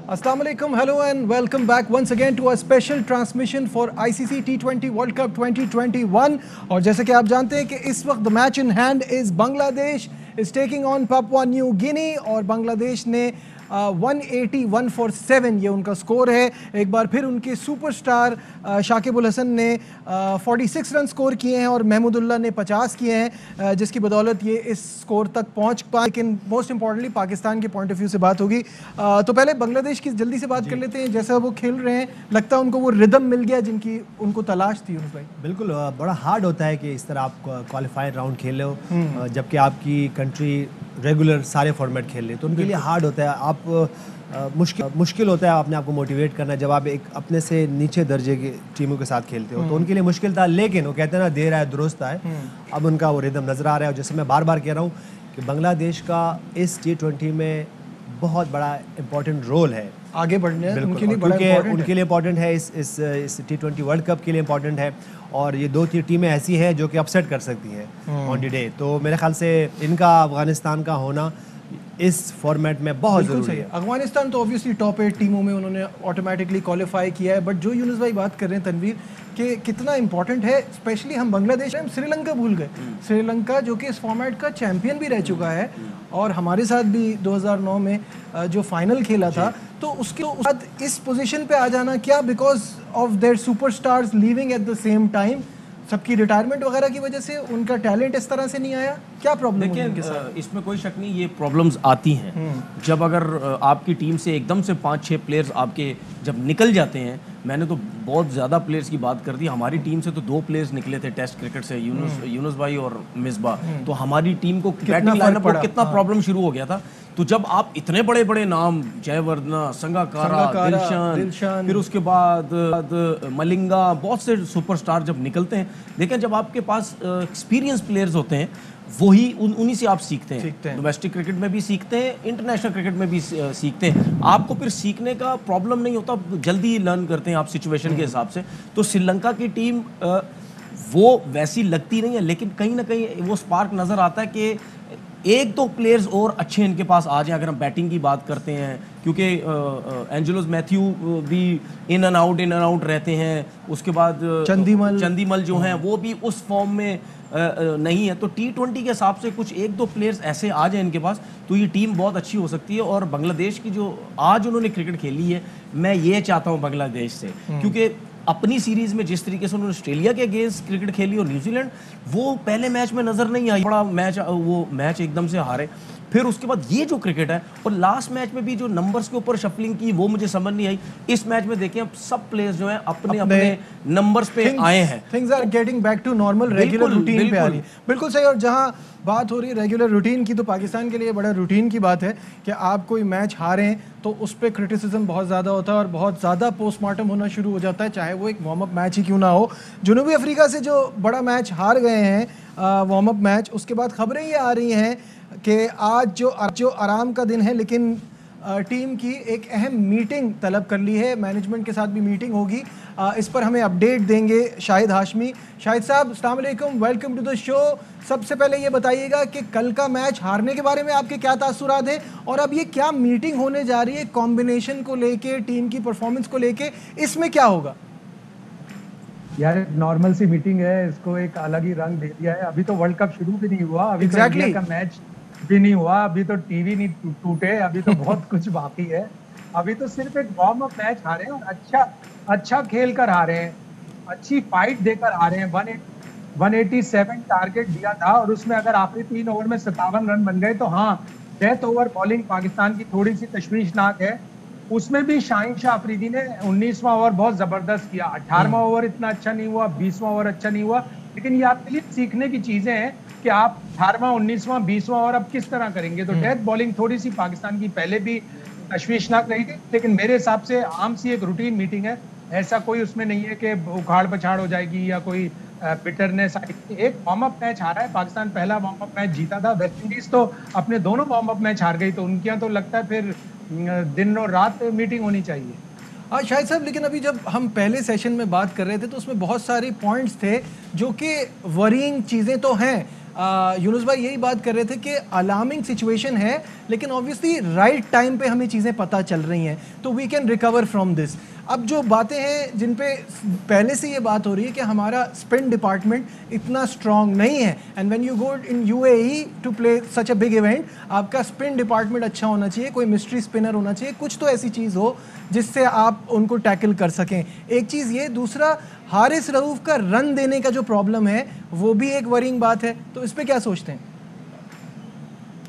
Assalamu alaikum, hello and welcome back once again to a special transmission for ICC T20 World Cup 2021। और जैसे कि आप जानते हैं कि इस वक्त the match in hand is Bangladesh is taking on Papua New Guinea और बांग्लादेश ने 180 for 7 ये उनका स्कोर है। एक बार फिर उनके सुपरस्टार शाकिब उल हसन ने 46 रन स्कोर किए हैं और महमूदुल्लाह ने 50 किए हैं, जिसकी बदौलत ये इस स्कोर तक पहुंच पाए। लेकिन मोस्ट इंपॉर्टेंटली पाकिस्तान के पॉइंट ऑफ व्यू से बात होगी तो पहले बांग्लादेश की जल्दी से बात कर लेते हैं। जैसा वो खेल रहे हैं लगता है उनको वो रिदम मिल गया जिनकी उनको तलाश थी। भाई बिल्कुल, बड़ा हार्ड होता है कि इस तरह आप क्वालिफाइड राउंड खेल रहे हो जबकि आपकी कंट्री रेगुलर सारे फॉर्मेट खेल रहे, तो उनके लिए हार्ड होता है। आप मुश्किल होता है अपने आप को मोटिवेट करना जब आप एक अपने से नीचे दर्जे की टीमों के साथ खेलते हो, तो उनके लिए मुश्किल था। लेकिन वो कहते हैं ना, देर आए दुरुस्त आए, अब उनका वो रिदम नज़र आ रहा है। और जैसे मैं बार बार कह रहा हूँ कि बांग्लादेश का इस T20 में बहुत बड़ा इंपॉर्टेंट रोल है आगे बढ़ने उनके लिए, उनके लिए इंपॉर्टेंट है, इस T20 वर्ल्ड कप के लिए इंपॉर्टेंट है। और ये दो टीमें ऐसी हैं जो कि अपसेट कर सकती हैं ऑन द डे, तो मेरे ख्याल से इनका अफगानिस्तान का होना इस फॉर्मेट में बहुत ज़रूरी है। अफगानिस्तान तो ऑब्वियसली टॉप 8 टीमों में उन्होंने ऑटोमेटिकली क्वालिफाई किया है, बट जो यूनुस भाई बात कर रहे हैं तनवीर कि कितना इंपॉर्टेंट है, स्पेशली हम बांग्लादेश हम श्रीलंका भूल गए। श्रीलंका जो कि इस फॉर्मेट का चैंपियन भी रह चुका है और हमारे साथ भी 2009 में जो फाइनल खेला था, तो उसके बाद इस पोजीशन पे आ जाना क्या because of their superstars leaving at the same time, सबकी रिटायरमेंट वगैरह की वजह से उनका टैलेंट इस तरह से नहीं आया, क्या प्रॉब्लम है उनके साथ? इसमें कोई शक नहीं, ये प्रॉब्लम्स आती हैं जब अगर आपकी टीम से एकदम से 5-6 प्लेयर्स आपके जब निकल जाते हैं। मैंने तो बहुत ज़्यादा प्लेयर्स की बात कर दी, हमारी टीम से तो 2 प्लेयर्स निकले थे टेस्ट क्रिकेट से, यूनुस भाई और मिसबाह। तो हमारी टीम को बैटिंग लाइनअप को कितना प्रॉब्लम शुरू हो गया था। तो जब आप इतने बड़े बड़े नाम जयवर्धना, संगाकारा, दिलशान, फिर उसके बाद मलिंगा, बहुत से सुपरस्टार जब निकलते हैं, देखें जब आपके पास एक्सपीरियंस प्लेयर्स होते हैं वही उन्हीं से आप सीखते हैं। डोमेस्टिक क्रिकेट में भी सीखते हैं, इंटरनेशनल क्रिकेट में भी सीखते हैं। आपको फिर सीखने का प्रॉब्लम नहीं होता, जल्दी लर्न करते हैं आप सिचुएशन के हिसाब से। तो श्रीलंका की टीम वो वैसी लगती नहीं है, लेकिन कहीं ना कहीं वो स्पार्क नज़र आता है कि 1-2 प्लेयर्स और अच्छे इनके पास आ जाएं। अगर हम बैटिंग की बात करते हैं, क्योंकि एंजेलोस मैथ्यू भी इन एंड आउट रहते हैं, उसके बाद चंदीमल जो हैं वो भी उस फॉर्म में नहीं है। तो T20 के हिसाब से कुछ 1-2 प्लेयर्स ऐसे आ जाए इनके पास, तो ये टीम बहुत अच्छी हो सकती है। और बांग्लादेश की जो आज उन्होंने क्रिकेट खेली है, मैं ये चाहता हूँ बांग्लादेश से, क्योंकि अपनी सीरीज में जिस तरीके से उन्होंने ऑस्ट्रेलिया के अगेंस्ट क्रिकेट खेली और न्यूजीलैंड, वो पहले मैच में नजर नहीं आई, बड़ा मैच वो मैच एकदम से हारे। फिर उसके बाद ये जो क्रिकेट है, और लास्ट मैच में भी जो नंबर्स के ऊपर शफलिंग की वो मुझे समझ नहीं आई। इस मैच में देखें अब सब प्लेयर्स जो हैं अपने नंबर्स पे आए हैं, things are getting back to normal, regular routine पे आ रही है। बिल्कुल सही। और जहां बात हो रही है रेगुलर रूटीन की, तो पाकिस्तान के लिए बड़ा रूटीन की बात है कि आप कोई मैच हारें तो उस पर क्रिटिसिज्म बहुत ज़्यादा होता है और बहुत ज़्यादा पोस्टमार्टम होना शुरू हो जाता है, चाहे वो एक वार्म अप मैच ही क्यों ना हो। जनूबी अफ्रीका से जो बड़ा मैच हार गए हैं वार्म अप मैच, उसके बाद खबरें ये आ रही हैं कि आज जो आराम का दिन है, लेकिन टीम की एक अहम मीटिंग तलब कर ली है, मैनेजमेंट के साथ भी मीटिंग होगी। इस पर हमें अपडेट देंगे शाहिद हाशमी। शाहिद साहब अस्सलाम वालेकुम, वेलकम टू द शो। सबसे पहले ये बताइएगा कि कल का मैच हारने के बारे में आपके क्या तासुरात हैं, और अब ये क्या मीटिंग होने जा रही है कॉम्बिनेशन को लेके, टीम की परफॉर्मेंस को लेके, इसमें क्या होगा? यार नॉर्मल सी मीटिंग है, इसको एक अलग ही रंग दे दिया है। अभी तो वर्ल्ड कप शुरू भी नहीं हुआ, अभी तो इंडिया का मैच भी नहीं हुआ, अभी तो टीवी नहीं टूटे, अभी तो बहुत कुछ बाकी है। अभी तो सिर्फ एक वार्म अप मैच हारे हैं और अच्छा खेल कर हारे हैं, अच्छी फाइट देकर हारे हैं। 187 टारगेट दिया था और उसमें अगर आखिरी 3 ओवर में 57 रन बन गए तो हाँ, डेथ ओवर बॉलिंग पाकिस्तान की थोड़ी सी तशवीशनाक है। उसमें भी शाहीन शाह अफरीदी ने 19वां ओवर बहुत जबरदस्त किया, 18वां ओवर इतना अच्छा नहीं हुआ, 20वां ओवर अच्छा नहीं हुआ। लेकिन ये आपके लिए सीखने की चीजें हैं कि आप 18वां, 19वां, 20वां ओवर अब किस तरह करेंगे। तो डेथ बॉलिंग थोड़ी सी पाकिस्तान की पहले भी तशवीशनाक रही थी, लेकिन मेरे हिसाब से आम सी एक रूटीन मीटिंग है, ऐसा कोई उसमें नहीं है कि उखाड़ पछाड़ हो जाएगी या कोई बिटरनेस। एक वार्म अप मैच हारा है पाकिस्तान, पहला वार्म अप मैच जीता था। वेस्ट इंडीज तो अपने दोनों वार्म अप मैच हार गई, तो उनके यहाँ तो लगता है फिर दिन और रात मीटिंग होनी चाहिए। हाँ शाहिद साहब, लेकिन अभी जब हम पहले सेशन में बात कर रहे थे तो उसमें बहुत सारे पॉइंट्स थे जो कि वरीइंग चीज़ें तो हैं, यूनुस भाई यही बात कर रहे थे कि अलार्मिंग सिचुएशन है, लेकिन ऑब्वियसली राइट टाइम पे हमें चीज़ें पता चल रही हैं, तो we can recover from this. अब जो बातें हैं जिन पे पहले से ये बात हो रही है कि हमारा स्पिन डिपार्टमेंट इतना स्ट्रांग नहीं है, and when you go in UAE to play such a big event, आपका स्पिन डिपार्टमेंट अच्छा होना चाहिए, कोई मिस्ट्री स्पिनर होना चाहिए, कुछ तो ऐसी चीज़ हो जिससे आप उनको टैकल कर सकें। एक चीज़ ये, दूसरा हारिस रऊफ का रन देने का जो प्रॉब्लम है वो भी एक वरीइंग बात है, तो इस पर क्या सोचते हैं?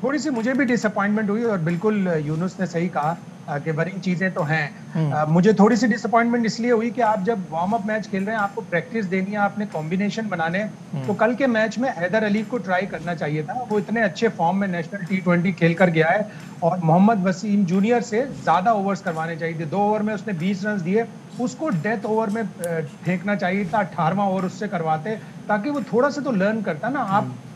थोड़ी सी मुझे भी डिसअपॉइंटमेंट हुई, और बिल्कुल यूनुस ने सही कहा कि वरीइंग चीजें तो हैं। मुझे थोड़ी सी डिसअपॉइंटमेंट इसलिए हुई कि आप जब वार्म अप मैच खेल रहे हैं, आपको प्रैक्टिस देनी है, आपने कॉम्बिनेशन बनाने, तो कल के मैच में हैदर अली को ट्राई करना चाहिए था। वो इतने अच्छे फॉर्म में नेशनल T20 खेल कर गया है, और मोहम्मद वसीम जूनियर से ज्यादा ओवर्स करवाने चाहिए थे। 2 ओवर में उसने 20 रन दिए, उसको डेथ ओवर में फेंकना चाहिए था, 18वां ओवर उससे करवाते, ताकि वो थोड़ा सा तो लर्न करता ना।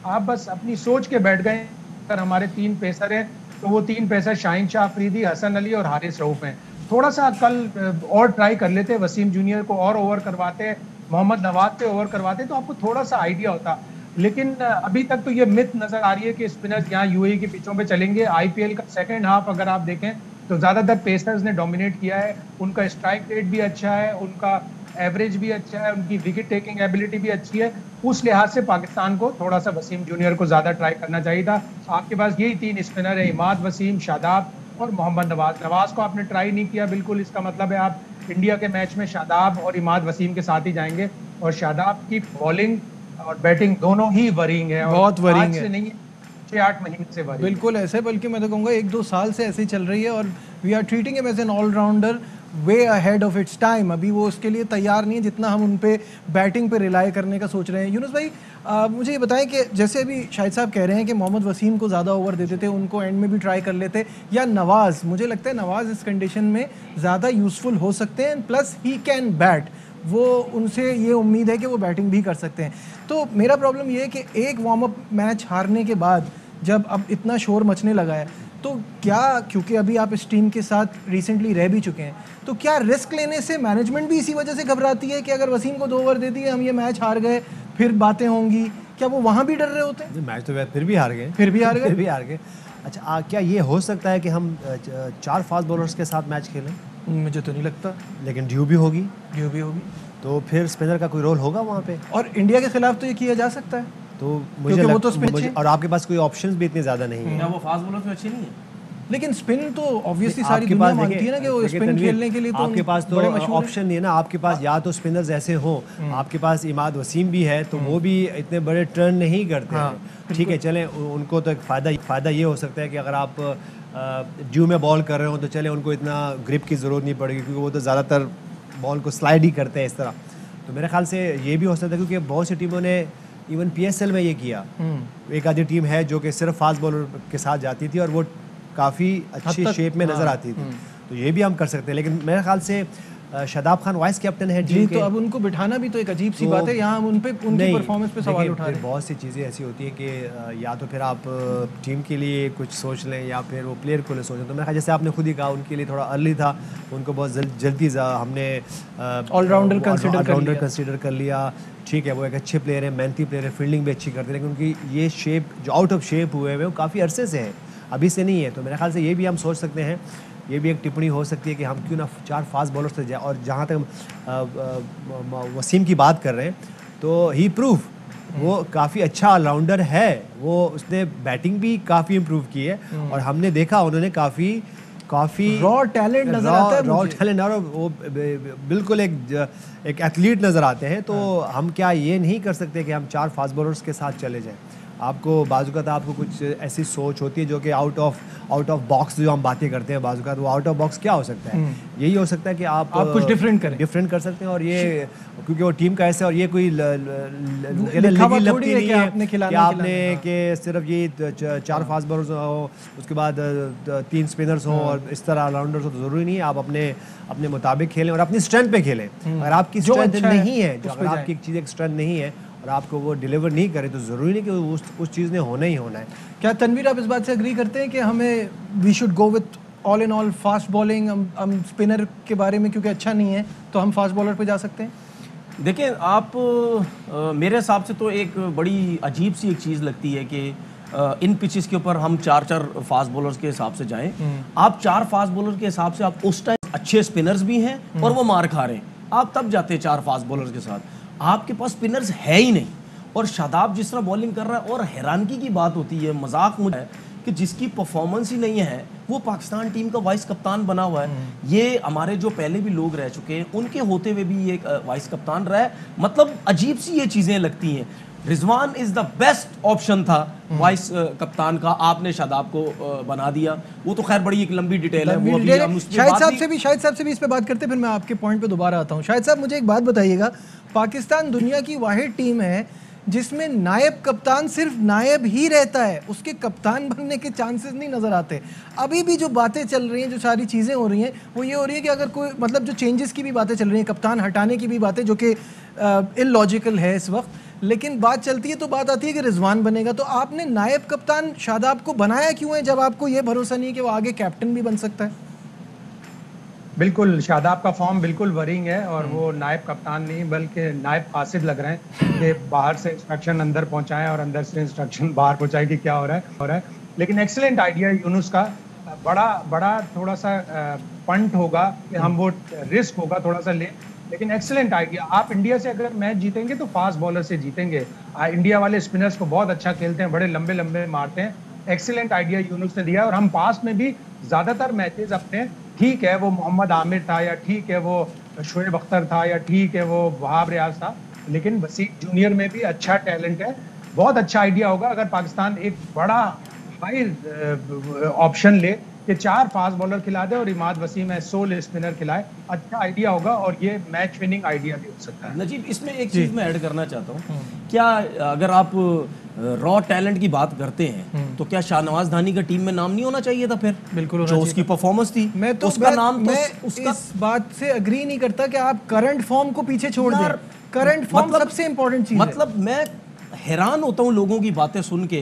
आप बस अपनी सोच के बैठ गए। अगर हमारे 3 पेसर हैं तो वो 3 पेसर शाहीन शाह अफरीदी, हसन अली और हारिस रऊफ हैं। थोड़ा सा कल और ट्राई कर लेते, वसीम जूनियर को और ओवर करवाते, मोहम्मद नवाज पे ओवर करवाते, तो आपको थोड़ा सा आइडिया होता। लेकिन अभी तक तो ये मिथ नजर आ रही है कि स्पिनर्स यहाँ यूएई के पिचों पे चलेंगे। आईपीएल का सेकंड हाफ अगर आप देखें तो ज्यादातर पेसर्स ने डोमिनेट किया है। उनका स्ट्राइक रेट भी अच्छा है, उनका एवरेज भी अच्छा है, उनकी विकेट टेकिंग एबिलिटी भी अच्छी है। उस लिहाज से पाकिस्तान को थोड़ा सा वसीम जूनियर को ज्यादा ट्राई करना चाहिए था। आपके पास यही 3 स्पिनर है, इमाद वसीम, शादाब और मोहम्मद नवाज। नवाज को आपने ट्राई नहीं किया, बिल्कुल इसका मतलब है आप इंडिया के मैच में शादाब और इमाद वसीम के साथ ही जाएंगे। और शादाब की बॉलिंग और बैटिंग दोनों ही वरीइंग है, बहुत वरीइंग है, नहीं 6-8 महीने से वरीइंग। बिल्कुल ऐसे, बल्कि मैं तो कहूँगा 1-2 साल से ऐसे ही चल रही है, और we are treating him as an allrounder way ahead of its time. अभी वो उसके लिए तैयार नहीं है जितना हम उन पे बैटिंग पे रिलाई करने का सोच रहे हैं। यूनुस भाई मुझे ये बताएं कि जैसे अभी शाहिद साहब कह रहे हैं कि मोहम्मद वसीम को ज़्यादा ओवर देते थे, उनको एंड में भी ट्राई कर लेते, या नवाज़, मुझे लगता है नवाज़ इस कंडीशन में ज़्यादा यूज़फुल हो सकते हैं, प्लस ही कैन बैट, वो उनसे ये उम्मीद है कि वो बैटिंग भी कर सकते हैं। तो मेरा प्रॉब्लम ये है कि एक वार्म अप मैच हारने के बाद जब अब इतना शोर मचने लगा है, तो क्या, क्योंकि अभी आप इस टीम के साथ रिसेंटली रह भी चुके हैं, तो क्या रिस्क लेने से मैनेजमेंट भी इसी वजह से घबराती है कि अगर वसीम को 2 ओवर दे दिए, हम ये मैच हार गए, फिर बातें होंगी? क्या वो वहाँ भी डर रहे होते हैं? मैच तो फिर भी हार गए, फिर भी हार गए। अच्छा, क्या ये हो सकता है कि हम 4 फास्ट बॉलर्स के साथ मैच खेलें? मुझे तो नहीं लगता। लेकिन ड्यू भी होगी, तो फिर स्पिनर का कोई रोल होगा वहाँ पे, और इंडिया के खिलाफ तो ये किया जा सकता है। तो मुझे और आपके पास कोई ऑप्शंस भी इतने ज़्यादा नहीं है। वो फास्ट बॉलर में अच्छे नहीं है, लेकिन स्पिन तो ऑब्वियसली सारी दुनिया मानती है ना कि वो स्पिन खेलने के लिए तो आपके पास तो ऑप्शन नहीं है ना। आपके पास या तो स्पिनर्स ऐसे हो, आपके पास इमाद वसीम भी है, तो वो भी इतने बड़े टर्न नहीं करते हैं। ठीक है, चलें, उनको तो एक फ़ायदा ये हो सकता है कि अगर आप ड्यू में बॉल कर रहे हो तो चले, उनको इतना ग्रिप की ज़रूरत नहीं पड़ेगी, क्योंकि वो तो ज़्यादातर बॉल को स्लाइड ही करते हैं इस तरह। तो मेरे ख्याल से ये भी हो सकता है, क्योंकि बहुत सी टीमों ने इवन PSL में ये किया। एक आधी टीम है जो कि सिर्फ फास्ट बॉलर के साथ जाती थी और वो काफ़ी अच्छी शेप में नज़र आती थी, तो ये भी हम कर सकते हैं। लेकिन मेरे ख्याल से शादाब खान वाइस कैप्टन है टीम के, तो अब उनको बिठाना भी तो एक अजीब सी बात है। यहाँ हम उनकी परफॉर्मेंस पे सवाल उठा रहे हैं। बहुत सी चीज़ें ऐसी होती हैं कि या तो फिर आप टीम के लिए कुछ सोच लें या फिर वो प्लेयर को ले सोचें। तो मेरे ख्याल जैसे आपने खुद ही कहा, उनके लिए थोड़ा अर्ली था, उनको बहुत जल्दी हमने ऑलराउंडर कंसिडर कर लिया। ठीक है, वो एक अच्छे प्लेयर है, मेहनती प्लेयर है, फील्डिंग भी अच्छी करते हैं, लेकिन उनकी ये शेप जो आउट ऑफ शेप हुए हैं वो काफ़ी अरसे से है, अभी से नहीं है। तो मेरे ख्याल से ये भी हम सोच सकते हैं, ये भी एक टिप्पणी हो सकती है कि हम क्यों ना 4 फास्ट बॉलर से जाए। और जहाँ तक वसीम की बात कर रहे हैं, तो ही प्रूफ वो काफ़ी अच्छा ऑलराउंडर है, वो उसने बैटिंग भी काफ़ी इम्प्रूव की है, और हमने देखा उन्होंने काफ़ी रॉ टैलेंट नजर आता है, रॉ टैलेंट, और वो बिल्कुल एक एथलीट नज़र आते हैं। तो हम क्या ये नहीं कर सकते कि हम 4 फास्ट बॉलर्स के साथ चले जाएं? आपको बाज़-ओ-क़ात आपको कुछ ऐसी सोच होती है जो कि आउट ऑफ बॉक्स जो हम बातें करते हैं, बाज़-ओ-क़ात वो आउट ऑफ बॉक्स क्या हो सकता है? यही हो सकता है कि आप कुछ डिफरेंट कर सकते हैं। और ये क्योंकि वो टीम का ऐसा, और ये कोई लपटी नहीं है कि आपने कि सिर्फ ये 4 फास्ट बॉलर्स हो, उसके बाद 3 स्पिनर्स हो और इस तरह ऑलराउंडर्स हो, तो ज़रूरी नहीं है। आप अपने मुताबिक खेलें और अपनी स्ट्रेंथ पे खेलें। अगर आपकी स्ट्रेंथ नहीं है, अगर आपकी एक चीज़ एक स्ट्रेंथ नहीं है और आपको वो डिलीवर नहीं करे, तो ज़रूरी नहीं कि उस चीज़ ने होना ही होना है। क्या तनवीर आप इस बात से एग्री करते हैं कि हमें we should go with all in all fast bowling? हम स्पिनर के बारे में क्योंकि अच्छा नहीं है तो हम फास्ट बॉलर पे जा सकते हैं? देखिए आप मेरे हिसाब से तो एक बड़ी अजीब सी एक चीज़ लगती है कि इन पिचेस के ऊपर हम 4-4 फास्ट बॉलर्स के हिसाब से जाएं। आप 4 फास्ट बॉलर के हिसाब से आप उस टाइम अच्छे स्पिनर्स भी हैं और वो मार खा रहे हैं, आप तब जाते हैं 4 फास्ट बॉलर्स के साथ। आपके पास स्पिनर्स है ही नहीं और शादाब जिस तरह बॉलिंग कर रहा है, और हैरानगी की बात होती है, मजाक मुझे है कि जिसकी परफॉर्मेंस ही नहीं है वो पाकिस्तान टीम का वाइस कप्तान बना हुआ है। ये हमारे जो पहले भी लोग रह चुके हैं उनके होते हुए भी ये वाइस कप्तान रहा है। मतलब अजीब सी ये चीज़ें लगती हैं। Rizwan is the best option था वाइस कप्तान का, आपने शादाब को बना दिया। वो तो खैर बड़ी एक लंबी डिटेल है, वो अभी हम उस पे शाहिद साहब से भी इस पे बात करते हैं, फिर मैं आपके पॉइंट पे दोबारा आता हूँ। शाहिद साहब मुझे एक बात बताइएगा, पाकिस्तान दुनिया की वाहिद टीम है जिसमें नायब कप्तान सिर्फ नायब ही रहता है, उसके कप्तान बनने के चांसेस नहीं नज़र आते। अभी भी जो बातें चल रही हैं, जो सारी चीज़ें हो रही हैं, वो ये हो रही है कि अगर कोई मतलब जो चेंजेस की भी बातें चल रही हैं, कप्तान हटाने की भी बातें, जो कि इलॉजिकल है इस वक्त, लेकिन बात चलती है तो बात आती है कि रिजवान बनेगा। तो आपने नायब कप्तान शादाब को बनाया क्यों है जब आपको ये भरोसा नहीं है कि वो आगे कैप्टन भी बन सकता है? बिल्कुल, शादाब का फॉर्म बिल्कुल वरिंग है और वो नायब कप्तान नहीं बल्कि नायब कासिद लग रहे हैं कि बाहर से इंस्ट्रक्शन अंदर पहुंचाएं और अंदर से इंस्ट्रक्शन बाहर पहुंचाएं कि क्या हो रहा है। लेकिन एक्सीलेंट आइडिया यूनुस का, बड़ा थोड़ा सा पंट होगा कि हम वो रिस्क होगा थोड़ा सा लेकिन एक्सीलेंट आइडिया। आप इंडिया से अगर मैच जीतेंगे तो फास्ट बॉलर से जीतेंगे। इंडिया वाले स्पिनर्स को बहुत अच्छा खेलते हैं, बड़े लंबे लंबे मारते हैं। एक्सीलेंट आइडिया यूनुस ने दिया और हम पास में भी ज़्यादातर मैचेस अपने, ठीक है वो मोहम्मद आमिर था या ठीक है वो शोएब अख्तर था या ठीक है वो वहाब रियाज था, लेकिन वसीम जूनियर में भी अच्छा टैलेंट है। बहुत अच्छा आइडिया होगा अगर पाकिस्तान एक बड़ा हाई ऑप्शन ले कि 4 फास्ट बॉलर खिला दे और इमाद वसीम है सोल स्पिनर खिलाए। अच्छा आइडिया होगा और ये मैच विनिंग आइडिया भी हो सकता है। नजीब, इसमें एक चीज़ मैं ऐड करना चाहता हूँ। क्या अगर आप रॉ टैलेंट की बात करते हैं तो क्या शाहनवाज धानी का टीम में नाम नहीं होना चाहिए था? फिर बिल्कुल जो उसकी परफॉर्मेंस थी, मैं तो उसका नाम तो उसका इस बात से अग्री नहीं करता कि आप करंट फॉर्म को पीछे छोड़ दें। करंट फॉर्म सबसे इंपॉर्टेंट चीज है। मतलब मैं हैरान होता हूँ लोगों की बातें सुन के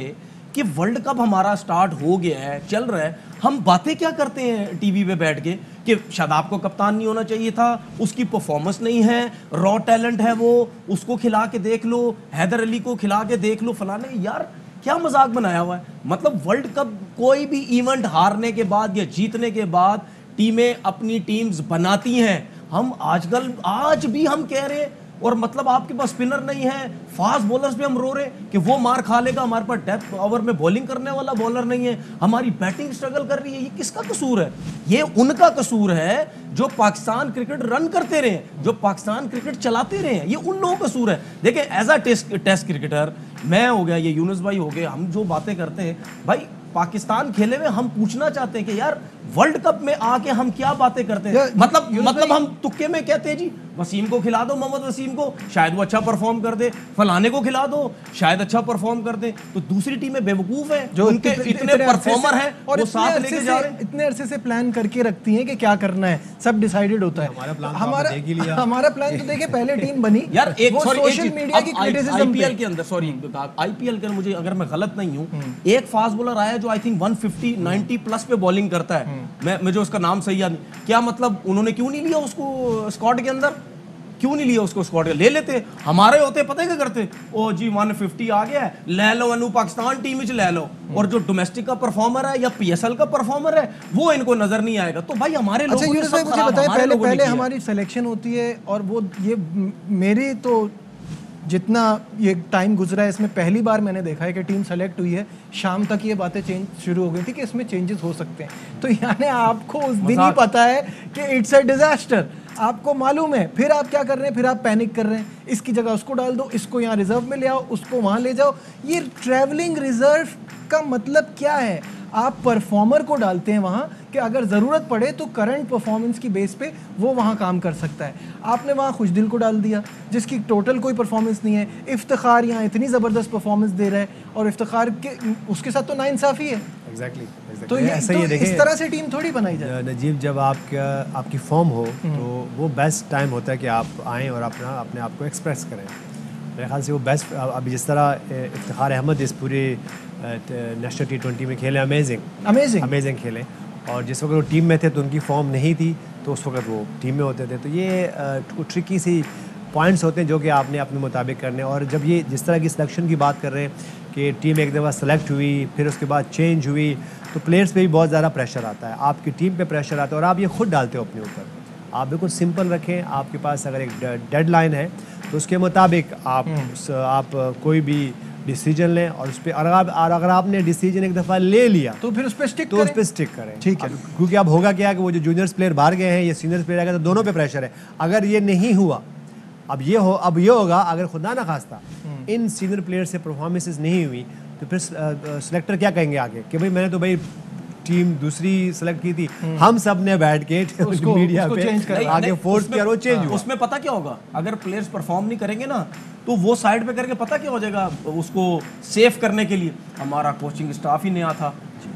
कि वर्ल्ड कप हमारा स्टार्ट हो गया है, चल रहा है, हम बातें क्या करते हैं टीवी पे बैठ के कि शादाब को कप्तान नहीं होना चाहिए था, उसकी परफॉर्मेंस नहीं है, रॉ टैलेंट है वो, उसको खिला के देख लो, हैदर अली को खिला के देख लो, फलाने। यार क्या मजाक बनाया हुआ है। मतलब वर्ल्ड कप कोई भी इवेंट हारने के बाद या जीतने के बाद टीमें अपनी टीम्स बनाती हैं। हम आजकल आज भी हम कह रहे हैं, और मतलब आपके पास स्पिनर नहीं है, फास्ट बॉलर्स पे हम रो रहे कि वो मार खा लेगा, हमारे पास डेप्थ ओवर में बॉलिंग करने वाला बॉलर नहीं है, हमारी बैटिंग स्ट्रगल कर रही है। ये किसका कसूर है? ये उनका कसूर है जो पाकिस्तान क्रिकेट रन करते रहे, जो पाकिस्तान क्रिकेट चलाते रहे हैं। ये उन लोगों का कसूर है। देखिए एज अ टेस्ट क्रिकेटर, मैं हो गया, ये यूनुस भाई हो गए, हम जो बातें करते हैं भाई पाकिस्तान खेले में, हम पूछना चाहते हैं कि यार वर्ल्ड कप में आके हम क्या बातें करते हैं। मतलब हम तुक्के में कहते हैं जी वसीम को खिला दो, मोहम्मद वसीम को, शायद वो अच्छा परफॉर्म कर दे, फलाने को खिला दो, शायद अच्छा परफॉर्म कर दे। तो दूसरी टीमें बेवकूफ है जो उनके इतने परफॉर्मर हैं और साथ लेके जा रहे हैं, इतने अरसे से प्लान करके रखती हैं कि क्या करना है, सब डिसाइडेड होता है। हमारा प्लान तो देखिए पहले टीम बनी यार। एक सोशल मीडिया की क्रिटिसिज्म आईपीएल के अंदर, सॉरी आईपीएल के अंदर, मुझे अगर मैं गलत नहीं हूं, एक फास्ट बॉलर आया जो आई थिंक 150-90 प्लस पे बॉलिंग करता है, मुझे उसका नाम सही याद नहीं। क्या मतलब उन्होंने क्यों नहीं लिया उसको स्क्वाड के अंदर? क्यों नहीं लिया उसको स्क्वाड? ले लेते, हमारे होते, पता है क्या करते? ओ जी 150 आ गया है, ले लो अनु पाकिस्तान टीम में ले लो, और जो डोमेस्टिक का परफॉर्मर है या पीएसएल का परफॉर्मर है वो इनको नजर नहीं आएगा। तो भाई हमारे लोग, अच्छा मुझे बताएं, पहले हमारी सिलेक्शन होती है और वो ये मेरी तो जितना ये टाइम गुजरा है इसमें पहली बार मैंने देखा है कि टीम सेलेक्ट हुई है, शाम तक ये बातें चेंज शुरू हो गई थी कि इसमें चेंजेस हो सकते हैं। तो यानी आपको उस दिन ही पता है कि इट्स अ डिजास्टर, आपको मालूम है, फिर आप क्या कर रहे हैं, फिर आप पैनिक कर रहे हैं, इसकी जगह उसको डाल दो, इसको यहाँ रिजर्व में ले आओ, उसको वहाँ ले जाओ। ये ट्रैवलिंग रिजर्व का मतलब क्या है? आप परफॉर्मर को डालते हैं वहाँ कि अगर ज़रूरत पड़े तो करंट परफॉर्मेंस की बेस पे वो वहाँ काम कर सकता है। आपने वहाँ खुशदिल को डाल दिया जिसकी टोटल कोई परफॉर्मेंस नहीं है। इफ्तिखार यहाँ इतनी ज़बरदस्त परफॉर्मेंस दे रहा है और इफ्तिखार के उसके साथ तो नाइंसाफ़ी है। एग्जैक्टली तो ये ऐसा ही है। इस तरह से टीम थोड़ी बनाई जाए। नजीब, जब आपकी फॉर्म हो तो वो बेस्ट टाइम होता है कि आप आएँ और अपने आप को एक्सप्रेस करें। मेरे ख्याल से वो बेस्ट, अभी जिस तरह इफ्तिखार अहमद इस पूरे नेशनल T20 में खेले, अमेजिंग खेले, और जिस वक्त वो टीम में थे तो उनकी फॉर्म नहीं थी, तो उस वक्त वो टीम में होते थे। तो ये ट्रिकी सी पॉइंट्स होते हैं जो कि आपने अपने मुताबिक करने, और जब ये जिस तरह की सिलेक्शन की बात कर रहे हैं कि टीम एक दफ़ा सेलेक्ट हुई फिर उसके बाद चेंज हुई, तो प्लेयर्स पे भी बहुत ज़्यादा प्रेशर आता है, आपकी टीम पे प्रेशर आता है, और आप ये खुद डालते हो अपने ऊपर। आप बिल्कुल सिंपल रखें, आपके पास अगर एक डेडलाइन है तो उसके मुताबिक आप कोई भी डिसीजन लें, और उस पर अगर आपने डिसीजन एक दफ़ा ले लिया तो फिर उस पर स्टिक करें। ठीक है, क्योंकि अब होगा क्या कि वो जो जूनियर्स प्लेयर बाहर गए हैं या सीनियर्स प्लेयर आ गए, तो दोनों पे प्रेशर है। अगर ये नहीं हुआ, अब ये होगा, अगर खुदा ना खास्ता इन सीनियर प्लेयर से परफॉर्मेंसेस नहीं हुई, तो फिर सिलेक्टर क्या कहेंगे आगे कि भाई मैंने तो भाई टीम दूसरी सेलेक्ट की थी, हम सब ने बैठ के उसको मीडिया पे आगे फोर्स किया, वो चेंज हुआ। उसमें पता क्या होगा, अगर प्लेयर्स परफॉर्म नहीं करेंगे ना, तो वो साइड पे करके पता क्या हो जाएगा, उसको सेव करने के लिए हमारा कोचिंग स्टाफ ही नया था,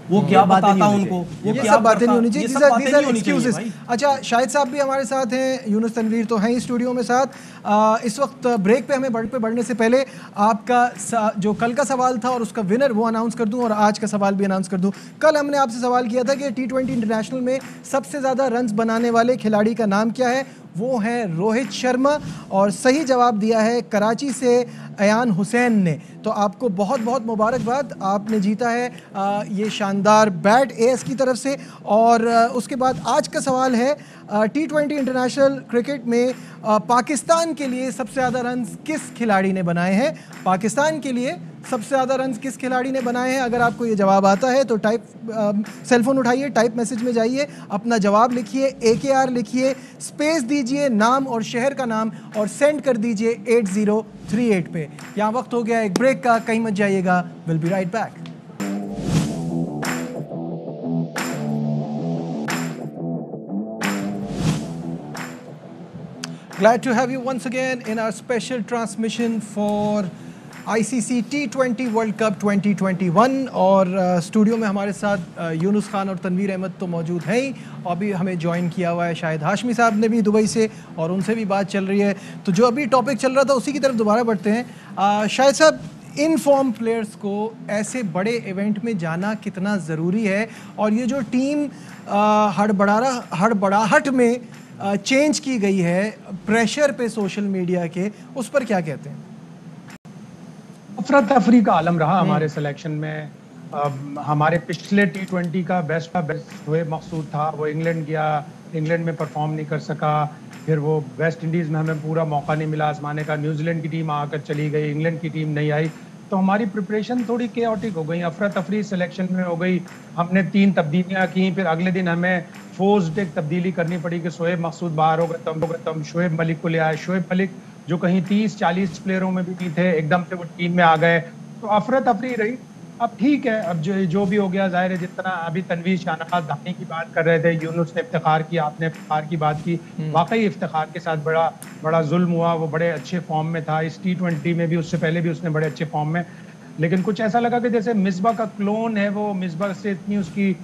वो क्या बताता उनको, वो क्या बातें नहीं होनी चाहिए। अच्छा, शाहिद साहब भी हमारे साथ हैं, यूनुस तनवीर तो हैं ही स्टूडियो में साथ। इस वक्त ब्रेक पे हमें बढ़ने से पहले आपका जो कल का सवाल था और उसका विनर वो अनाउंस कर दूं, और आज का सवाल भी अनाउंस कर दूं। कल हमने आपसे सवाल किया था कि T20 इंटरनेशनल में सबसे ज़्यादा रन्स बनाने वाले खिलाड़ी का नाम क्या है, वो है रोहित शर्मा, और सही जवाब दिया है कराची से अयान हुसैन ने। तो आपको बहुत बहुत मुबारकबाद, आपने जीता है ये शानदार बैट एएस की तरफ से। और उसके बाद आज का सवाल है T20 इंटरनेशनल क्रिकेट में पाकिस्तान के लिए सबसे ज़्यादा रन्स किस खिलाड़ी ने बनाए हैं। पाकिस्तान के लिए सबसे ज़्यादा रन्स किस खिलाड़ी ने बनाए हैं। अगर आपको ये जवाब आता है तो सेलफोन उठाइए, टाइप मैसेज में जाइए, अपना जवाब लिखिए, AKR लिखिए, स्पेस दीजिए, नाम और शहर का नाम, और सेंड कर दीजिए 8038 पे। यहाँ वक्त हो गया एक ब्रेक का, कहीं मत जाइएगा, will be right back. Glad to have you once again in our special transmission for ICC T20 World Cup 2021। और स्टूडियो में हमारे साथ यूनुस खान और तनवीर अहमद तो मौजूद हैं ही, और अभी हमें ज्वाइन किया हुआ है शाहिद हाशमी साहब ने भी दुबई से, और उनसे भी बात चल रही है। तो जो अभी टॉपिक चल रहा था उसी की तरफ दोबारा बढ़ते हैं। शाहिद साहब, इन फॉर्म प्लेयर्स को ऐसे बड़े इवेंट में जाना कितना ज़रूरी है, और ये जो टीम हड़बड़ाहट में चेंज की गई है प्रेशर पे सोशल मीडिया के, उस पर क्या कहते हैं? अफरा तफरी का आलम रहा हमारे सिलेक्शन में। हमारे पिछले T20 का बेस्ट शोएब मकसूद था, वो इंग्लैंड गया, इंग्लैंड में परफॉर्म नहीं कर सका, फिर वो वेस्ट इंडीज़ में हमें पूरा मौका नहीं मिला आजमाने का, न्यूजीलैंड की टीम आकर चली गई, इंग्लैंड की टीम नहीं आई, तो हमारी प्रिपरेशन थोड़ी केओटिक हो गई, अफरा तफरी सिलेक्शन में हो गई। हमने 3 तब्दीलियाँ की, फिर अगले दिन हमें फोर्स्ड एक तब्दीली करनी पड़ी कि शोएब मकसूद बाहर हो गए, तो हम शोएब मलिक को ले आए। शोएब मलिक जो कहीं 30-40 प्लेयरों में भी नहीं थे, एकदम से वो टीम में आ गए, तो अफरा तफरी रही। अब ठीक है, अब जो भी हो गया, जाहिर है, जितना अभी तनवीर शाहनवाज धानी की बात कर रहे थे, यूनुस ने इफ्तिखार की, आपने इफ्तिखार की बात की, वाकई इफ्तिखार के साथ बड़ा जुल्म हुआ। वो बड़े अच्छे फॉर्म में था इस T20 में भी, उससे पहले भी उसने बड़े अच्छे फॉर्म में, लेकिन कुछ ऐसा लगा कि जैसे मिसबा का क्लोन है, वो मिसबा से इतनी उसकी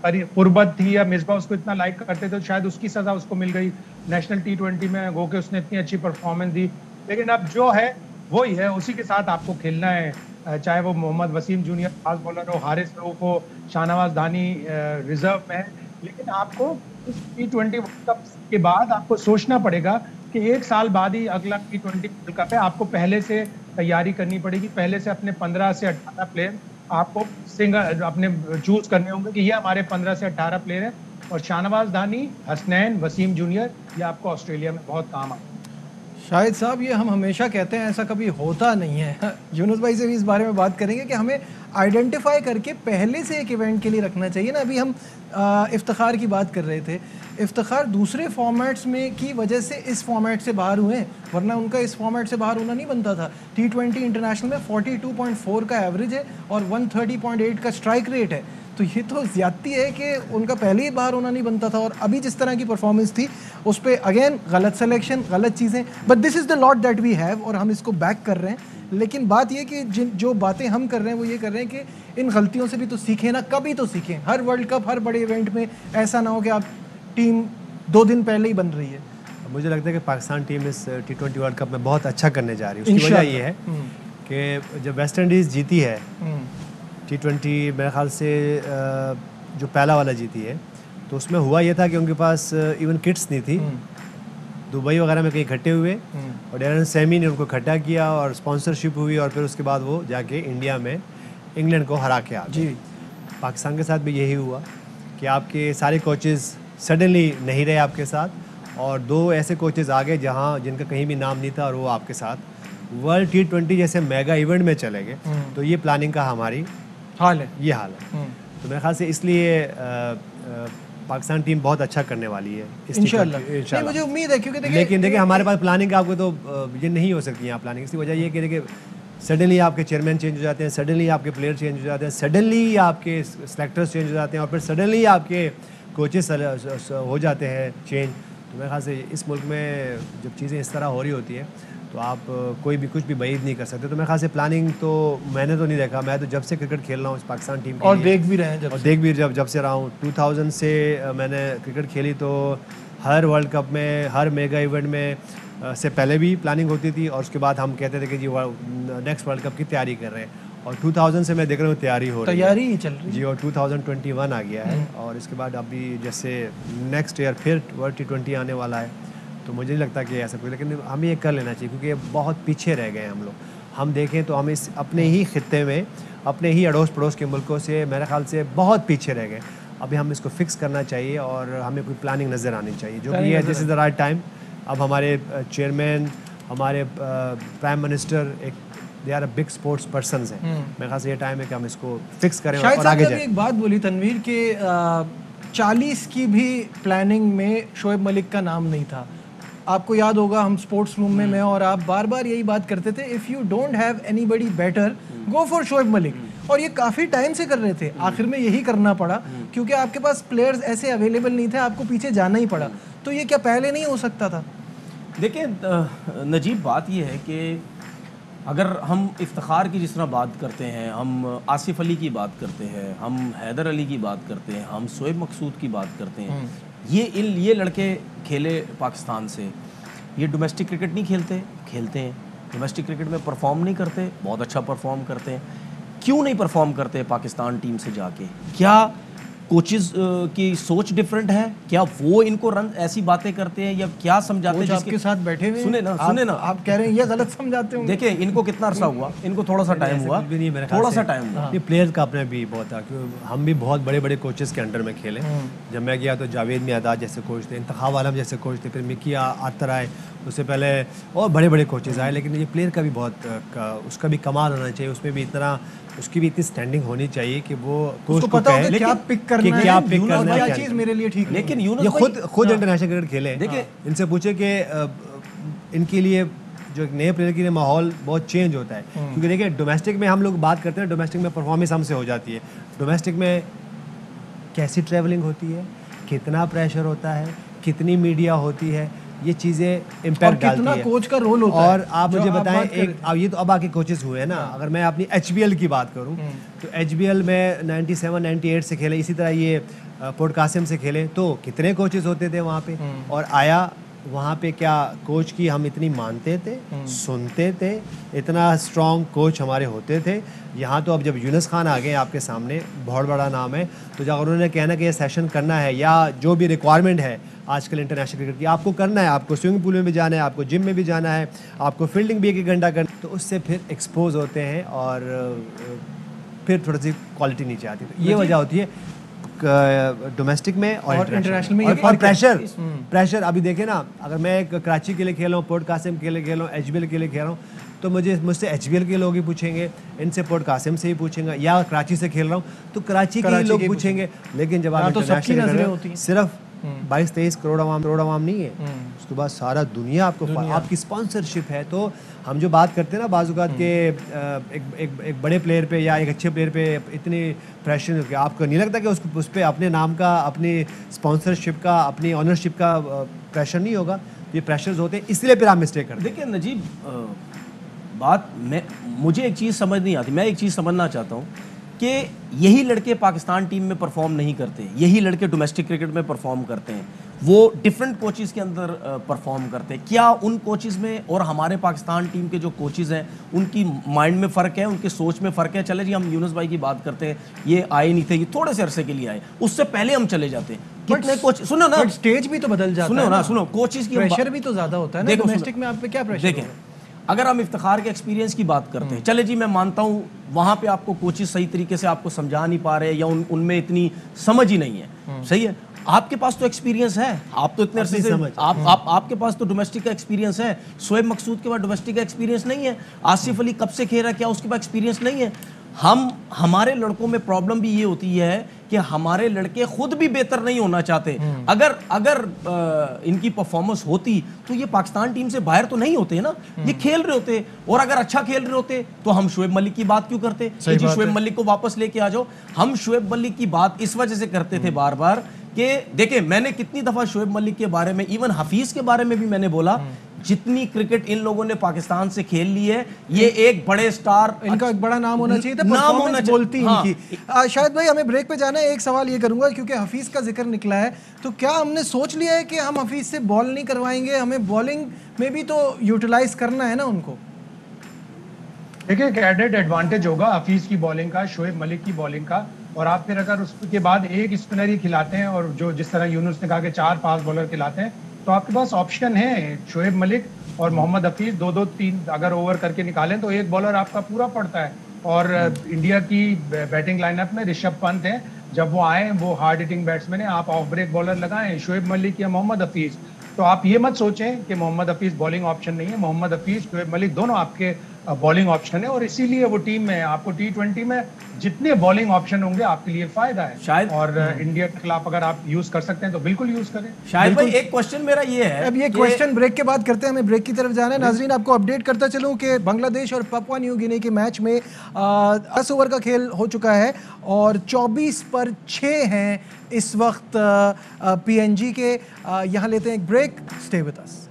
कुर्बत थी, या मिसबा उसको इतना लाइक करते थे, तो शायद उसकी सजा उसको मिल गई नेशनल T20 में, गो के उसने इतनी अच्छी परफॉर्मेंस दी। लेकिन अब जो है वही है, उसी के साथ आपको खेलना है, चाहे वो Mohammad Wasim junior fast bowler हो, हारिस रऊफ हो, शाहनवाज धानी रिजर्व में है, लेकिन आपको इस T20 वर्ल्ड कप के बाद आपको सोचना पड़ेगा कि 1 साल बाद ही अगला T20 वर्ल्ड कप है, आपको पहले से तैयारी करनी पड़ेगी, पहले से अपने 15 से 18 प्लेयर आपको सिंगल अपने चूज करने होंगे कि ये हमारे 15 से 18 प्लेयर हैं, और शाहनवाज धानी, हसनैन, वसीम जूनियर, ये आपको ऑस्ट्रेलिया में बहुत काम आए। शाहिद साहब, ये हम हमेशा कहते हैं, ऐसा कभी होता नहीं है। यूनुस भाई से भी इस बारे में बात करेंगे कि हमें आइडेंटिफाई करके पहले से एक इवेंट के लिए रखना चाहिए ना। अभी हम इफ्तिखार की बात कर रहे थे, इफ्तिखार दूसरे फॉर्मेट्स में की वजह से इस फॉर्मेट से बाहर हुए हैं, वरना उनका इस फॉर्मेट से बाहर होना नहीं बनता था। T20 इंटरनेशनल में 42.4 का एवरेज है और 130.8 का स्ट्राइक रेट है, तो ये तो ज़्यादती है कि उनका पहले ही बाहर होना नहीं बनता था। और अभी जिस तरह की परफॉर्मेंस थी उस पर अगेन गलत सिलेक्शन, गलत चीज़ें, but this is the lot that we have, और हम इसको बैक कर रहे हैं। लेकिन बात ये कि जो बातें हम कर रहे हैं वो ये कर रहे हैं कि इन गलतियों से भी तो सीखें ना, कभी तो सीखें। हर वर्ल्ड कप, हर बड़े इवेंट में ऐसा ना हो कि आप टीम 2 दिन पहले ही बन रही है। मुझे लगता है कि पाकिस्तान टीम इस T20 वर्ल्ड कप में बहुत अच्छा करने जा रही है। उसकी वजह ये है कि जब वेस्ट इंडीज़ जीती है T20, मेरे ख्याल से जो पहला वाला जीती है, तो उसमें हुआ ये था कि उनके पास इवन किट्स नहीं थी, दुबई वगैरह में कहीं इकट्ठे हुए और डैरेन सैमी ने उनको इकट्ठा किया और स्पॉन्सरशिप हुई और फिर उसके बाद वो जाके इंडिया में इंग्लैंड को हरा के आ गए। जी। पाकिस्तान के साथ भी यही हुआ कि आपके सारे कोचेज़ सडनली नहीं रहे आपके साथ और 2 ऐसे कोचेज़ आ गए जहाँ जिनका कहीं भी नाम नहीं था और वो आपके साथ वर्ल्ड T20 जैसे मेगा इवेंट में चले गए। तो ये प्लानिंग का हमारी हाल है, ये हाल है। तो मेरे ख्याल से इसलिए पाकिस्तान टीम बहुत अच्छा करने वाली है इंशाल्लाह। नहीं, मुझे उम्मीद है क्योंकि लेकिन देखिए हमारे पास प्लानिंग आपको तो ये नहीं हो सकती यहाँ प्लानिंग। इसकी वजह ये कि देखिए सडनली आपके चेयरमैन चेंज हो जाते हैं, सडनली आपके प्लेयर चेंज हो जाते हैं, सडनली आपके सेलेक्टर्स चेंज हो जाते हैं और फिर सडनली आपके कोचेस हो जाते हैं चेंज। तो मेरे ख्याल से इस मुल्क में जब चीज़ें इस तरह हो रही होती है तो आप कोई भी कुछ भी बैद नहीं कर सकते। तो मेरे ख्याल से प्लानिंग तो मैंने तो नहीं देखा, मैं तो जब से क्रिकेट खेल रहा हूँ इस पाकिस्तान टीम के और लिए, देख भी रहे हैं और देख भी जब से रहा हूँ 2000 से मैंने क्रिकेट खेली। तो हर वर्ल्ड कप में, हर मेगा इवेंट में से पहले भी प्लानिंग होती थी और उसके बाद हम कहते थे कि जी नेक्स्ट वर्ल्ड कप की तैयारी कर रहे हैं और 2000 से मैं देख रहा हूँ तैयारी हो रही है, तैयारी ही चल रही है जी। और 2021 आ गया है और इसके बाद अभी जैसे नेक्स्ट ईयर फिर वर्ल्ड T20 आने वाला है। तो मुझे नहीं लगता कि ऐसा कोई, लेकिन हमें ये कर लेना चाहिए क्योंकि बहुत पीछे रह गए हम लोग। हम देखें तो हम इस अपने ही खित्ते में, अपने ही अड़ोस पड़ोस के मुल्कों से मेरे ख्याल से बहुत पीछे रह गए। अभी हम इसको फिक्स करना चाहिए और हमें कोई प्लानिंग नज़र आनी चाहिए जो कि है this is the right time. अब हमारे चेयरमैन, हमारे प्राइम मिनिस्टर एक they are big sports persons हैं। मेरे ख्याल से ये टाइम है कि हम इसको फिक्स करें और आगे जाएं। एक बात बोली तनवीर के 40 की भी प्लानिंग में शोएब मलिक का नाम नहीं था। आपको याद होगा हम स्पोर्ट्स रूम में मैं और आप बार बार यही बात करते थे, if you don't have anybody better go for Shoaib Malik. और ये काफ़ी टाइम से कर रहे थे, आखिर में यही करना पड़ा क्योंकि आपके पास प्लेयर्स ऐसे अवेलेबल नहीं थे, आपको पीछे जाना ही पड़ा। तो ये क्या पहले नहीं हो सकता था? देखिए नजीब, बात ये है कि अगर हम इफ्तिखार की जिस तरह बात करते हैं, हम आसिफ अली की बात करते हैं, हम हैदर अली की बात करते हैं, हम शोएब मकसूद की बात करते हैं, ये लड़के खेले पाकिस्तान से, ये डोमेस्टिक क्रिकेट नहीं खेलते हैं, डोमेस्टिक क्रिकेट में परफॉर्म नहीं करते, बहुत अच्छा परफॉर्म करते हैं। क्यों नहीं परफॉर्म करते पाकिस्तान टीम से जाके? क्या कोचेस की सोच डिफरेंट है? क्या वो इनको रन ऐसी बातें करते हैं या क्या समझाते हैं? आपके साथ बैठे हुए सुने ना, आप कह रहे हैं ये गलत समझाते होंगे। देखिए इनको कितना अरसा हुआ, इनको थोड़ा सा टाइम हुआ, थोड़ा सा टाइम हुआ। ये प्लेयर्स का अपने भी बहुत था क्योंकि हम भी बहुत बड़े बड़े कोचेस के अंडर में खेले। जब मैं गया तो जावेद मियादाद जैसे कोच थे, इंतखाब आलम जैसे कोच थे, फिर मिकी आतर आए, उससे पहले और बड़े बड़े कोचेस आए। लेकिन ये प्लेयर का भी बहुत उसका भी कमाल होना चाहिए, उसमें भी इतना, उसकी भी इतनी स्टैंडिंग होनी चाहिए कि वो कोच को पता हो क्या पिक करना है, क्या चीज मेरे लिए ठीक। लेकिन ये खुद इंटरनेशनल क्रिकेट खेले। देखिए इनसे पूछे कि इनके लिए जो एक नए प्लेयर के लिए माहौल बहुत चेंज होता है क्योंकि देखिए डोमेस्टिक में हम लोग बात करते हैं, डोमेस्टिक में परफॉर्मेंस हमसे हो जाती है। डोमेस्टिक में कैसी ट्रैवलिंग होती है, कितना प्रेशर होता है, कितनी मीडिया होती है, ये चीज़ें इम्पैक्ट डालती है, कोच का रोल होता है। और आप मुझे बताएं अब ये तो अब आके कोचेस हुए हैं ना, अगर मैं अपनी HBL की बात करूं तो HBL में 97-98 से खेले, इसी तरह ये पोर्ट कासिम से खेले, तो कितने कोचेस होते थे वहाँ पे, और आया वहाँ पे क्या कोच की हम इतनी मानते थे, सुनते थे, इतना स्ट्रॉन्ग कोच हमारे होते थे। यहाँ तो अब जब यूनुस खान आ गए आपके सामने, बहुत बड़ा नाम है, तो जब उन्होंने कहना कि ये सेशन करना है या जो भी रिक्वायरमेंट है आजकल इंटरनेशनल क्रिकेट की, आपको करना है, आपको स्विमिंग पूल में भी जाना है, आपको जिम में भी जाना है, आपको फील्डिंग भी 1 घंटा करना, तो उससे फिर एक्सपोज होते हैं और फिर थोड़ी सी क्वालिटी नीचे आती है। तो ये वजह होती है डोमेस्टिक में और इंटरनेशनल में। और प्रेशर अभी देखें ना, अगर मैं कराची के लिए खेल रहा हूँ, पोर्ट कासिम के लिए खेल रहा हूँ, HBL के लिए खेल रहा हूँ, तो मुझसे HBL के लोग ही पूछेंगे, इनसे पोर्ट कासिम से ही पूछेंगे, या कराची से खेल रहा हूँ तो कराची के लोग पूछेंगे। लेकिन जब आप इंटरनेशनल सिर्फ 22-23 करोड़ आवाम नहीं है, उसके बाद सारा दुनिया आपकी स्पॉन्सरशिप है। तो हम जो बात करते हैं ना बाज़-औक़ात के एक बड़े प्लेयर पे या एक अच्छे प्लेयर पे इतनी प्रेशर, आपको नहीं लगता कि उस पर अपने नाम का, अपनी स्पॉन्सरशिप का, अपनी ऑनरशिप का प्रेशर नहीं होगा? ये प्रेशर्स होते हैं, इसलिए फिर आप मिस्टेक करते हैं। देखिए नजीब, मुझे एक चीज़ समझ नहीं आती, मैं एक चीज़ समझना चाहता हूँ कि यही लड़के पाकिस्तान टीम में परफॉर्म नहीं करते, यही लड़के डोमेस्टिक क्रिकेट में परफॉर्म करते हैं, वो डिफरेंट कोचेस के अंदर परफॉर्म करते हैं। क्या उन कोचेस में और हमारे पाकिस्तान टीम के जो कोचेस हैं उनकी माइंड में फ़र्क है, उनके सोच में फ़र्क है? चले जी हम यूनुस भाई की बात करते हैं, ये आए नहीं थे, ये थोड़े से अरसे के लिए आए, उससे पहले हम चले जाते हैं, कितने कोच, सुनो ना, स्टेज भी तो बदल जाता है, सुनो कोचेस की प्रेशर भी तो ज्यादा होता है ना डोमेस्टिक में। आप पे क्या प्रेशर? देखें, अगर हम इफ्तिखार के एक्सपीरियंस की बात करते हैं, चले जी मैं मानता हूँ वहाँ पे आपको कोचेस सही तरीके से आपको समझा नहीं पा रहे या उनमें इतनी समझ ही नहीं है, सही है। आपके पास तो एक्सपीरियंस है, आप तो इतने अरसे से आपके पास तो डोमेस्टिक का एक्सपीरियंस है। शोएब मकसूद के पास डोमेस्टिक का एक्सपीरियंस नहीं है। आसिफ अली कब से खेल रहा, क्या उसके पास एक्सपीरियंस नहीं है? हमारे लड़कों में प्रॉब्लम भी ये होती है कि हमारे लड़के खुद भी बेहतर नहीं होना चाहते। अगर इनकी परफॉर्मेंस होती तो ये पाकिस्तान टीम से बाहर तो नहीं होते ना, ये खेल रहे होते, और अगर अच्छा खेल रहे होते तो हम शोएब मलिक की बात क्यों करते कि जी शोएब मलिक को वापस लेके आ जाओ। हम शोएब मलिक की बात इस वजह से करते थे बार बार कि देखिए, मैंने कितनी दफा शोएब मलिक के बारे में, इवन हफीज के बारे में भी मैंने बोला, जितनी क्रिकेट इन लोगों ने पाकिस्तान से खेल ली है, ये एक बड़े स्टार, इनका एक बड़ा नाम होना चाहिए था, नाम होना बोलती इनकी। शायद भाई हमें ब्रेक पे जाना है। एक सवाल ये करूंगा क्योंकि हफीज का जिक्र निकला है, तो क्या हमने सोच लिया है कि हम हफीज से बॉल नहीं करवाएंगे? हमें बॉलिंग में भी तो यूटिलाइज करना है ना उनको। देखिए, एडेड एडवांटेज होगा हफीज की बॉलिंग का, शोएब मलिक की बॉलिंग का, और आप फिर अगर उसके बाद एक स्पिनर ही खिलाते हैं और जो जिस तरह यूनुस ने कहा कि 4 फास्ट बॉलर खिलाते हैं, तो आपके पास ऑप्शन है शोएब मलिक और मोहम्मद हफीज, 2-2-3 अगर ओवर करके निकालें तो एक बॉलर आपका पूरा पड़ता है। और इंडिया की बैटिंग लाइनअप में ऋषभ पंत है, जब वो आए वो हार्ड हिटिंग बैट्समैन है, आप ऑफ ब्रेक बॉलर लगाएं शोएब मलिक या मोहम्मद हफीज। तो आप ये मत सोचें कि मोहम्मद हफीज बॉलिंग ऑप्शन नहीं है, मोहम्मद हफीज शोएब मलिक दोनों आपके बॉलिंग ऑप्शन है, और इसीलिए वो टीम में आपको T20 में जितने बॉलिंग ऑप्शन होंगे आपके लिए फायदा है। शायद और इंडिया के खिलाफ अगर आप यूज कर सकते हैं तो बिल्कुल यूज करें। शायद भाई एक क्वेश्चन मेरा ये है, अब ये क्वेश्चन ब्रेक के बाद करते हैं, हमें ब्रेक की तरफ जाना है। नाजरीन, आपको अपडेट करता चलूं कि बांग्लादेश और पापुआ न्यू गिनी के मैच में 10 ओवर का खेल हो चुका है और 24 पर 6 हैं इस वक्त PNG के। यहाँ लेते हैं एक break, stay with us.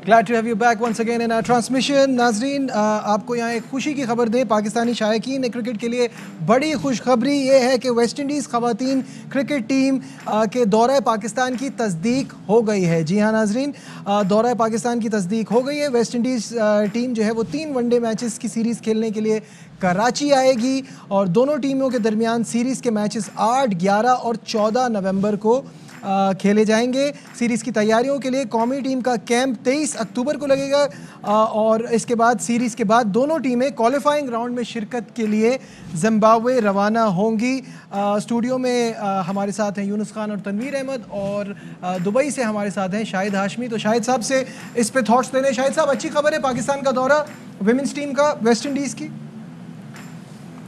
Glad to have you back once again in our transmission. नाजरीन, आपको यहाँ एक खुशी की खबर दें, पाकिस्तानी शायकीन क्रिकेट के लिए बड़ी खुशखबरी ये है कि वेस्ट इंडीज़ ख़वातीन क्रिकेट टीम के दौरा पाकिस्तान की तस्दीक हो गई है। जी हाँ नाजरीन, दौरा पाकिस्तान की तस्दीक हो गई है। वेस्ट इंडीज़ टीम जो है वो 3 वनडे मैचेस की सीरीज़ खेलने के लिए कराची आएगी और दोनों टीमों के दरमियान सीरीज़ के मैचेस 8, 11 और 14 नवंबर को खेले जाएंगे। सीरीज़ की तैयारियों के लिए कौमी टीम का कैंप 23 अक्टूबर को लगेगा और इसके बाद सीरीज़ के बाद दोनों टीमें क्वालिफाइंग राउंड में शिरकत के लिए जिम्बाब्वे रवाना होंगी। स्टूडियो में हमारे साथ हैं यूनुस खान और तनवीर अहमद, और दुबई से हमारे साथ हैं शाहिद हाशमी। तो शाहिद साहब से इस पे थॉट्स लेने। शाहिद साहब, अच्छी खबर है पाकिस्तान का दौरा विमेंस टीम का वेस्ट इंडीज़ की?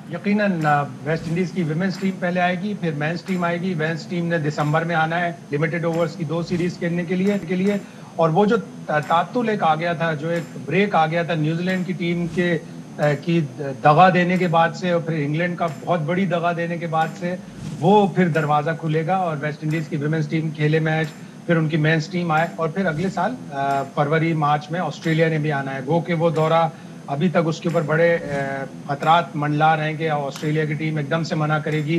यकीनन वेस्ट इंडीज की विमेंस टीम पहले आएगी, फिर मेंस टीम आएगी। मेंस टीम ने दिसंबर में आना है लिमिटेड ओवर्स की 2 सीरीज खेलने के लिए। और वो जो तातुल एक आ गया था, जो एक ब्रेक आ गया था न्यूजीलैंड की टीम की दगा देने के बाद से, और फिर इंग्लैंड का बहुत बड़ी दगा देने के बाद से, वो फिर दरवाज़ा खुलेगा और वेस्ट इंडीज़ की विमेंस टीम खेले मैच, फिर उनकी मेंस टीम आए, और फिर अगले साल फरवरी मार्च में ऑस्ट्रेलिया ने भी आना है। गो के वो दौरा अभी तक उसके ऊपर बड़े खतरात मंडला रहे हैं कि ऑस्ट्रेलिया की टीम एकदम से मना करेगी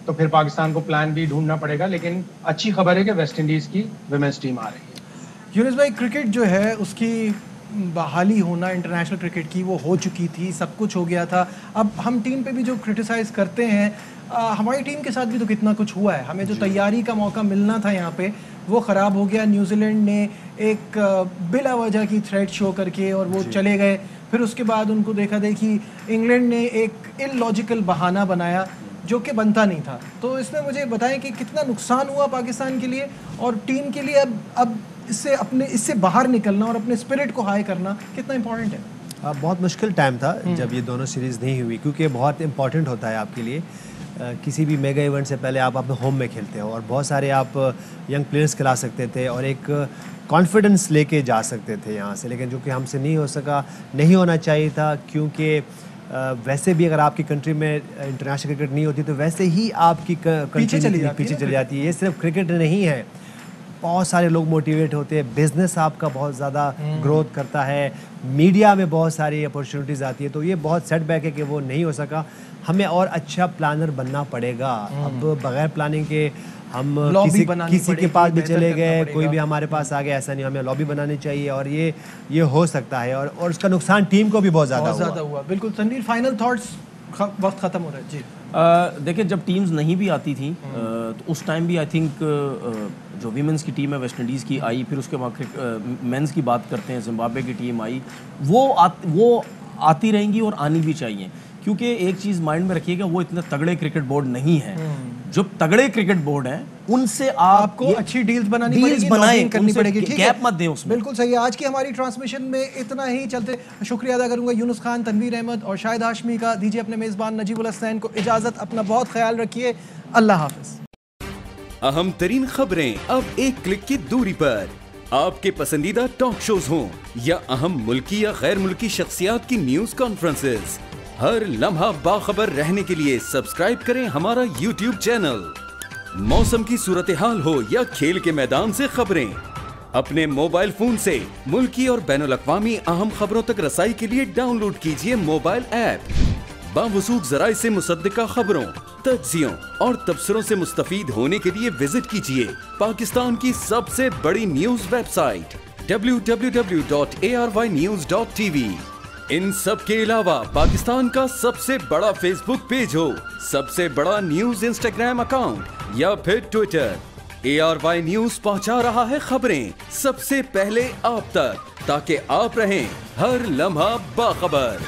तो फिर पाकिस्तान को प्लान भी ढूंढना पड़ेगा। लेकिन अच्छी खबर है कि वेस्ट इंडीज़ की विमेंस टीम आ रही है। यूनुस भाई, क्रिकेट जो है उसकी बहाली होना इंटरनेशनल क्रिकेट की वो हो चुकी थी, सब कुछ हो गया था। अब हम टीम पे भी जो क्रिटिसाइज़ करते हैं, हमारी टीम के साथ भी तो कितना कुछ हुआ है। हमें जो तैयारी का मौका मिलना था यहाँ पे वो ख़राब हो गया। न्यूजीलैंड ने एक बिला वजह की थ्रेट शो करके और वो चले गए। फिर उसके बाद उनको देखा देखी इंग्लैंड ने एक इलॉजिकल बहाना बनाया जो कि बनता नहीं था। तो इसमें मुझे बताएं कि कितना नुकसान हुआ पाकिस्तान के लिए और टीम के लिए अब इससे बाहर निकलना और अपने स्पिरिट को हाई करना कितना इंपॉर्टेंट है? बहुत मुश्किल टाइम था जब ये दोनों सीरीज़ नहीं हुई, क्योंकि बहुत इंपॉर्टेंट होता है आपके लिए। किसी भी मेगा इवेंट से पहले आप अपने होम में खेलते हो और बहुत सारे आप यंग प्लेयर्स खिला सकते थे और एक कॉन्फिडेंस लेके जा सकते थे यहाँ से, लेकिन जो कि हमसे नहीं हो सका, नहीं होना चाहिए था। क्योंकि वैसे भी अगर आपकी कंट्री में इंटरनेशनल क्रिकेट नहीं होती तो वैसे ही आपकी कंट्री पीछे चली जाती है। ये सिर्फ क्रिकेट नहीं है, बहुत सारे लोग मोटिवेट होते हैं, बिजनेस आपका बहुत ज़्यादा ग्रोथ करता है, मीडिया में बहुत सारी अपॉर्चुनिटीज़ आती है। तो ये बहुत सेटबैक है कि वो नहीं हो सका। हमें और अच्छा प्लानर बनना पड़ेगा। अब बगैर प्लानिंग के हम किसी के पास भी चले गए, कोई भी हमारे पास आ गया, ऐसा नहीं। हमें लॉबी बनानी चाहिए और ये हो सकता है और उसका नुकसान टीम को भी बहुत ज़्यादा हुआ। बिल्कुल। तनवीर, फाइनल थॉट्स वक्त ख़त्म हो रहा है जी। देखिए, जब टीम्स नहीं भी आती थी तो उस टाइम भी आई थिंक जो वीमेंस की टीम है वेस्ट इंडीज़ की आई, फिर उसके बाद मेंस की बात करते हैं, जिम्बाब्वे की टीम आई, वो आती रहेंगी और आनी भी चाहिए, क्योंकि एक चीज़ माइंड में रखिएगा, वो इतने तगड़े क्रिकेट बोर्ड नहीं है। जो तगड़े क्रिकेट बोर्ड हैं उनसे आपको अच्छी डील्स बनानी पड़ेगी, लॉबिंग करनी पड़ेगी, ठीक है, गैप मत दें उसमें। बिल्कुल सही है। आज की हमारी ट्रांसमिशन में इतना ही। चलते शुक्रिया अदा करूंगा यूनुस खान, तनवीर अहमद और शाहिद हाशमी का। दीजिए अपने मेज़बान नजीबुल हसनैन को इजाज़त। अपना बहुत ख्याल रखिए। अल्लाह हाफ़िज़। अहम तरीन खबरें अब एक क्लिक की दूरी पर। आपके पसंदीदा टॉक शोज हों या अहम मुल्की या गैर मुल्की शख्सियात की न्यूज कॉन्फ्रेंसेस, हर लम्हा बाखबर रहने के लिए सब्सक्राइब करें हमारा YouTube चैनल। मौसम की सूरत हाल हो या खेल के मैदान से खबरें, अपने मोबाइल फोन से मुल्की और बैनुल-अक़वामी अहम खबरों तक रसाई के लिए डाउनलोड कीजिए मोबाइल ऐप। बावसूख ज़राए से मुसद्दिका खबरों, तज्ज़ियों और तबसरों से मुस्तफ़ीद होने के लिए विजिट कीजिए पाकिस्तान की सबसे बड़ी न्यूज वेबसाइट www.arYnews.tv। इन सब के अलावा पाकिस्तान का सबसे बड़ा फेसबुक पेज हो, सबसे बड़ा न्यूज इंस्टाग्राम अकाउंट या फिर ट्विटर, ARY न्यूज पहुंचा रहा है खबरें सबसे पहले आप तक, ताकि आप रहें हर लम्हा बाखबर।